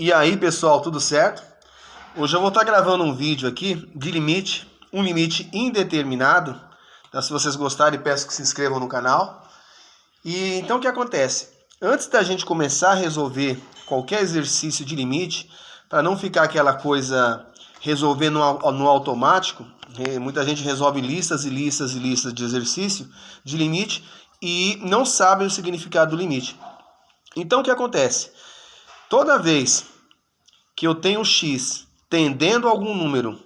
E aí, pessoal, tudo certo? Hoje eu vou estar gravando um vídeo aqui de limite, um limite indeterminado. Então, se vocês gostarem, peço que se inscrevam no canal. E então o que acontece? Antes da gente começar a resolver qualquer exercício de limite, para não ficar aquela coisa resolver no automático, muita gente resolve listas e listas e listas de exercício de limite e não sabe o significado do limite. Então o que acontece? Toda vez que eu tenho x tendendo a algum número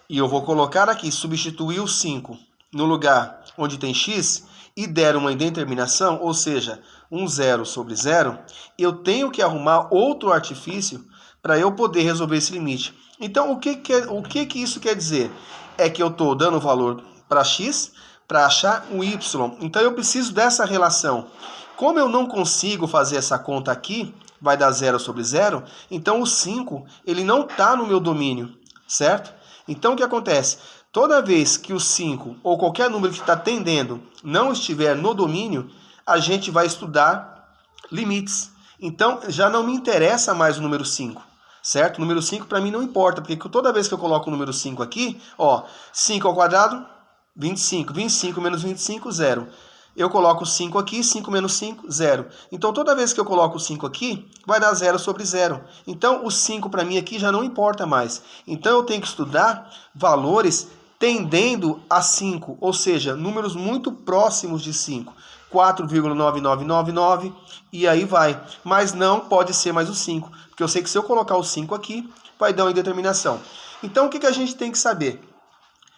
e eu vou colocar aqui, substituir o 5 no lugar onde tem x e der uma indeterminação, ou seja, um 0 sobre 0, eu tenho que arrumar outro artifício para eu poder resolver esse limite. Então, o que isso quer dizer? É que eu estou dando valor para x para achar um y. Então, eu preciso dessa relação. Como eu não consigo fazer essa conta aqui, vai dar 0 sobre 0, então o 5 ele não está no meu domínio, certo? Então o que acontece? Toda vez que o 5 ou qualquer número que está tendendo não estiver no domínio, a gente vai estudar limites. Então já não me interessa mais o número 5, certo? O número 5 para mim não importa, porque toda vez que eu coloco o número 5 aqui, ó, 5 ao quadrado, 25. 25 menos 25, 0. Eu coloco 5 aqui, 5 menos 5, 0. Então, toda vez que eu coloco 5 aqui, vai dar 0 sobre 0. Então, o 5 para mim aqui já não importa mais. Então, eu tenho que estudar valores tendendo a 5, ou seja, números muito próximos de 5. 4,9999 e aí vai. Mas não pode ser mais o 5, porque eu sei que se eu colocar o 5 aqui, vai dar uma indeterminação. Então, o que a gente tem que saber?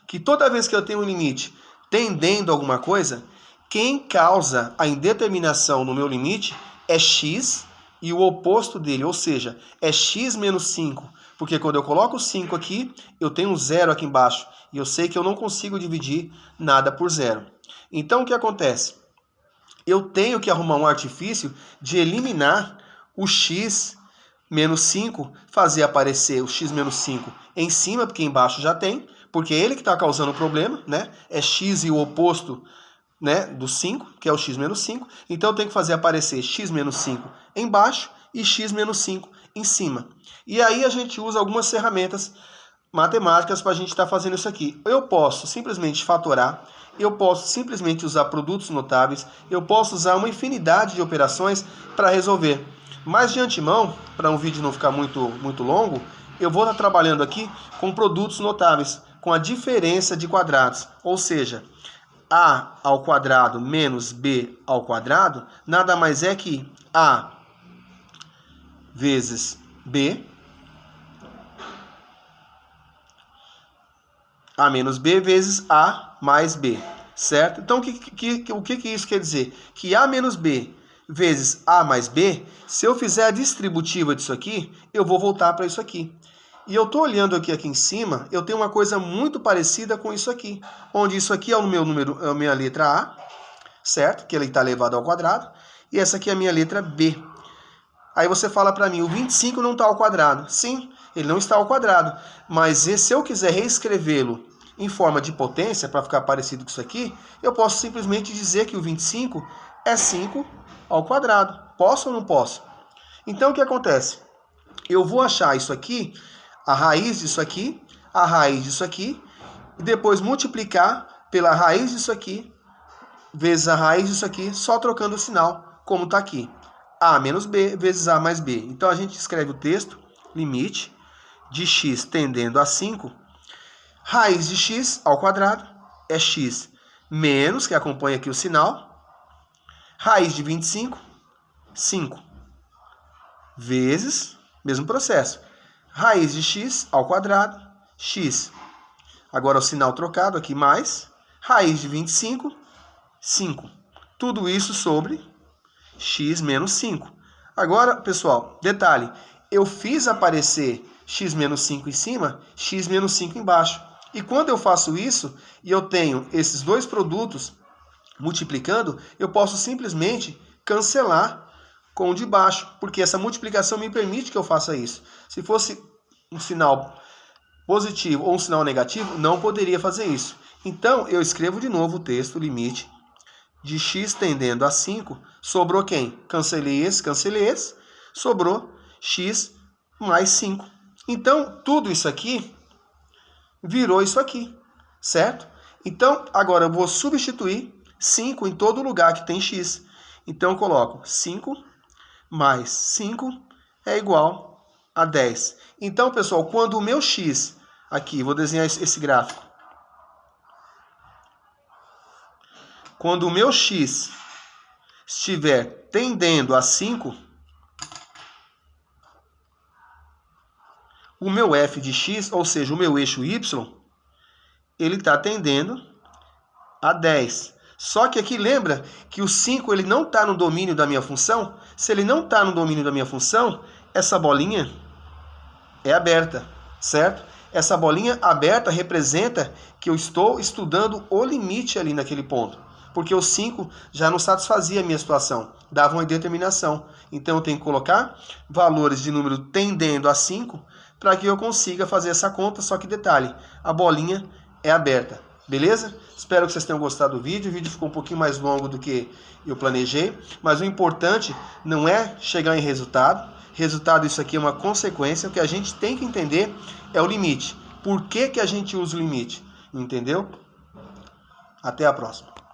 Que toda vez que eu tenho um limite tendendo a alguma coisa, quem causa a indeterminação no meu limite é x e o oposto dele, ou seja, é x menos 5. Porque quando eu coloco 5 aqui, eu tenho um 0 aqui embaixo. E eu sei que eu não consigo dividir nada por 0. Então, o que acontece? Eu tenho que arrumar um artifício de eliminar o x menos 5, fazer aparecer o x menos 5 em cima, porque embaixo já tem, porque é ele que está causando o problema, né? É x e o oposto, né, do 5, que é o x menos 5. Então eu tenho que fazer aparecer x menos 5 embaixo e x menos 5 em cima. E aí a gente usa algumas ferramentas matemáticas para a gente estar fazendo isso aqui. Eu posso simplesmente fatorar, eu posso simplesmente usar produtos notáveis, eu posso usar uma infinidade de operações para resolver. Mas de antemão, para um vídeo não ficar muito longo, eu vou estar trabalhando aqui com produtos notáveis, com a diferença de quadrados, ou seja, a ao quadrado menos b ao quadrado nada mais é que a vezes b, a menos b vezes a mais b, certo? Então, o que isso quer dizer? Que a menos b vezes a mais b, se eu fizer a distributiva disso aqui, eu vou voltar para isso aqui. E eu estou olhando aqui em cima, eu tenho uma coisa muito parecida com isso aqui, onde isso aqui é o meu número, é a minha letra A, certo? Que ele está elevado ao quadrado, e essa aqui é a minha letra B. Aí você fala para mim, o 25 não está ao quadrado. Sim, ele não está ao quadrado, mas se eu quiser reescrevê-lo em forma de potência, para ficar parecido com isso aqui, eu posso simplesmente dizer que o 25 é 5 ao quadrado. Posso ou não posso? Então, o que acontece? Eu vou achar isso aqui, a raiz disso aqui, a raiz disso aqui, e depois multiplicar pela raiz disso aqui, vezes a raiz disso aqui, só trocando o sinal, como está aqui. A menos b vezes a mais b. Então, a gente escreve o texto, limite de x tendendo a 5, raiz de x ao quadrado é x menos, que acompanha aqui o sinal, raiz de 25, 5, vezes, mesmo processo, raiz de x ao quadrado, x. Agora o sinal trocado aqui, mais, raiz de 25, 5. Tudo isso sobre x menos 5. Agora, pessoal, detalhe, eu fiz aparecer x menos 5 em cima, x menos 5 embaixo. E quando eu faço isso, e eu tenho esses dois produtos multiplicando, eu posso simplesmente cancelar com o de baixo, porque essa multiplicação me permite que eu faça isso. Se fosse um sinal positivo ou um sinal negativo, não poderia fazer isso. Então, eu escrevo de novo o texto, limite de x tendendo a 5, sobrou quem? Cancelei esse, sobrou x mais 5. Então, tudo isso aqui virou isso aqui, certo? Então, agora eu vou substituir 5 em todo lugar que tem x. Então, eu coloco 5 mais 5 é igual a 10. Então, pessoal, quando o meu x, aqui, vou desenhar esse gráfico. Quando o meu x estiver tendendo a 5, o meu f de x, ou seja, o meu eixo y, ele está tendendo a 10. Só que aqui lembra que o 5 ele não está no domínio da minha função. Se ele não está no domínio da minha função, essa bolinha é aberta, certo? Essa bolinha aberta representa que eu estou estudando o limite ali naquele ponto. Porque o 5 já não satisfazia a minha situação, dava uma indeterminação. Então eu tenho que colocar valores de número tendendo a 5 para que eu consiga fazer essa conta, só que detalhe, a bolinha é aberta, beleza? Espero que vocês tenham gostado do vídeo. O vídeo ficou um pouquinho mais longo do que eu planejei, mas o importante não é chegar em resultado. Resultado, isso aqui é uma consequência. O que a gente tem que entender é o limite. Por que a gente usa o limite? Entendeu? Até a próxima.